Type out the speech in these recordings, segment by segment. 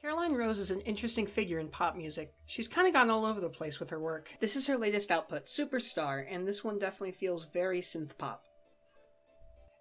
Caroline Rose is an interesting figure in pop music. She's kind of gone all over the place with her work. This is her latest output, Superstar, and this one definitely feels very synth pop.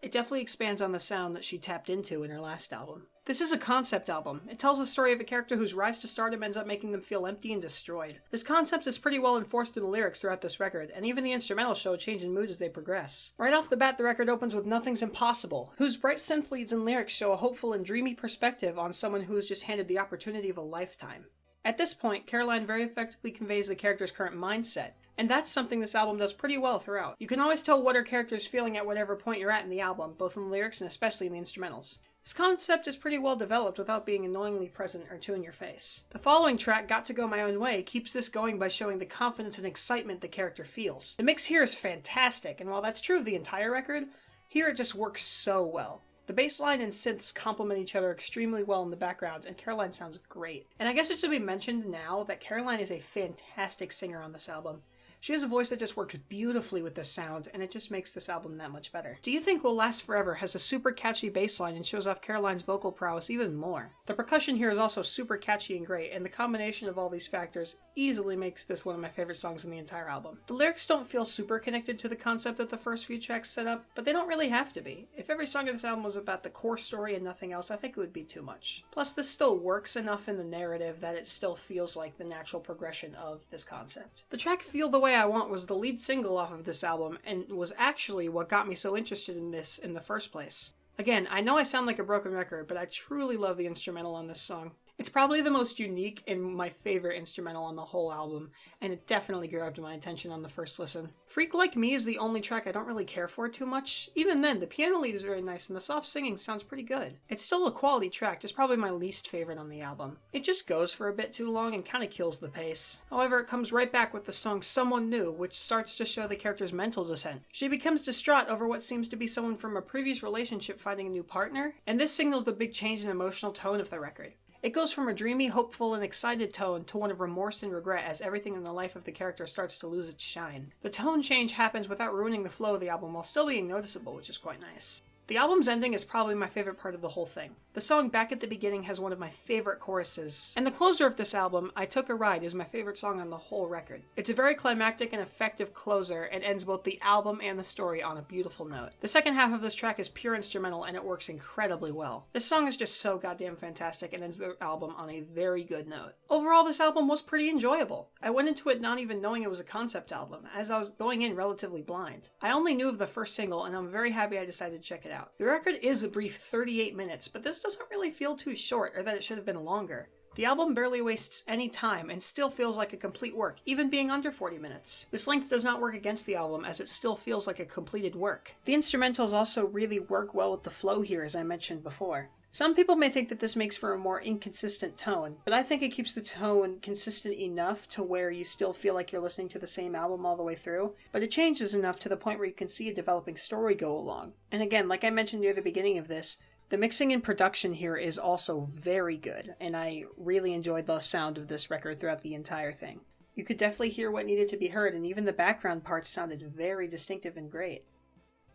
It definitely expands on the sound that she tapped into in her last album. This is a concept album. It tells the story of a character whose rise to stardom ends up making them feel empty and destroyed. This concept is pretty well enforced in the lyrics throughout this record, and even the instrumentals show a change in mood as they progress. Right off the bat, the record opens with Nothing's Impossible, whose bright synth leads and lyrics show a hopeful and dreamy perspective on someone who was just handed the opportunity of a lifetime. At this point, Caroline very effectively conveys the character's current mindset, and that's something this album does pretty well throughout. You can always tell what her character is feeling at whatever point you're at in the album, both in the lyrics and especially in the instrumentals. This concept is pretty well developed without being annoyingly present or too in your face. The following track, Got to Go My Own Way, keeps this going by showing the confidence and excitement the character feels. The mix here is fantastic, and while that's true of the entire record, here it just works so well. The bass line and synths complement each other extremely well in the background, and Caroline sounds great. And I guess it should be mentioned now that Caroline is a fantastic singer on this album. She has a voice that just works beautifully with this sound, and it just makes this album that much better. Do You Think Will Last Forever has a super catchy bass line and shows off Caroline's vocal prowess even more. The percussion here is also super catchy and great, and the combination of all these factors easily makes this one of my favorite songs in the entire album. The lyrics don't feel super connected to the concept that the first few tracks set up, but they don't really have to be. If every song of this album was about the core story and nothing else, I think it would be too much. Plus, this still works enough in the narrative that it still feels like the natural progression of this concept. The track Feel the Way I Want was the lead single off of this album, and was actually what got me so interested in this in the first place. Again, I know I sound like a broken record, but I truly love the instrumental on this song. It's probably the most unique and my favorite instrumental on the whole album, and it definitely grabbed my attention on the first listen. Freak Like Me is the only track I don't really care for too much. Even then, the piano lead is very nice and the soft singing sounds pretty good. It's still a quality track, just probably my least favorite on the album. It just goes for a bit too long and kind of kills the pace. However, it comes right back with the song Someone New, which starts to show the character's mental descent. She becomes distraught over what seems to be someone from a previous relationship finding a new partner, and this signals the big change in emotional tone of the record. It goes from a dreamy, hopeful, and excited tone to one of remorse and regret as everything in the life of the character starts to lose its shine. The tone change happens without ruining the flow of the album while still being noticeable, which is quite nice. The album's ending is probably my favorite part of the whole thing. The song Back at the Beginning has one of my favorite choruses, and the closer of this album, I Took a Ride, is my favorite song on the whole record. It's a very climactic and effective closer, and ends both the album and the story on a beautiful note. The second half of this track is pure instrumental, and it works incredibly well. This song is just so goddamn fantastic and ends the album on a very good note. Overall, this album was pretty enjoyable. I went into it not even knowing it was a concept album, as I was going in relatively blind. I only knew of the first single, and I'm very happy I decided to check it out. The record is a brief 38 minutes, but this doesn't really feel too short or that it should have been longer. The album barely wastes any time and still feels like a complete work, even being under 40 minutes. This length does not work against the album as it still feels like a completed work. The instrumentals also really work well with the flow here, as I mentioned before. Some people may think that this makes for a more inconsistent tone, but I think it keeps the tone consistent enough to where you still feel like you're listening to the same album all the way through, but it changes enough to the point where you can see a developing story go along. And again, like I mentioned near the beginning of this, the mixing and production here is also very good, and I really enjoyed the sound of this record throughout the entire thing. You could definitely hear what needed to be heard, and even the background parts sounded very distinctive and great.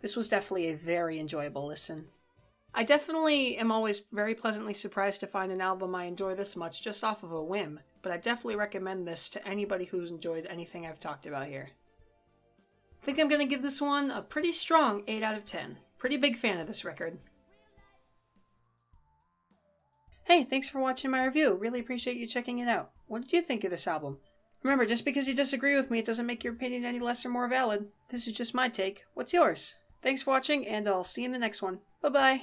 This was definitely a very enjoyable listen. I definitely am always very pleasantly surprised to find an album I enjoy this much just off of a whim, but I definitely recommend this to anybody who's enjoyed anything I've talked about here. I think I'm going to give this one a pretty strong 8 out of 10. Pretty big fan of this record. Hey, thanks for watching my review. Really appreciate you checking it out. What did you think of this album? Remember, just because you disagree with me, it doesn't make your opinion any less or more valid. This is just my take. What's yours? Thanks for watching, and I'll see you in the next one. Bye-bye.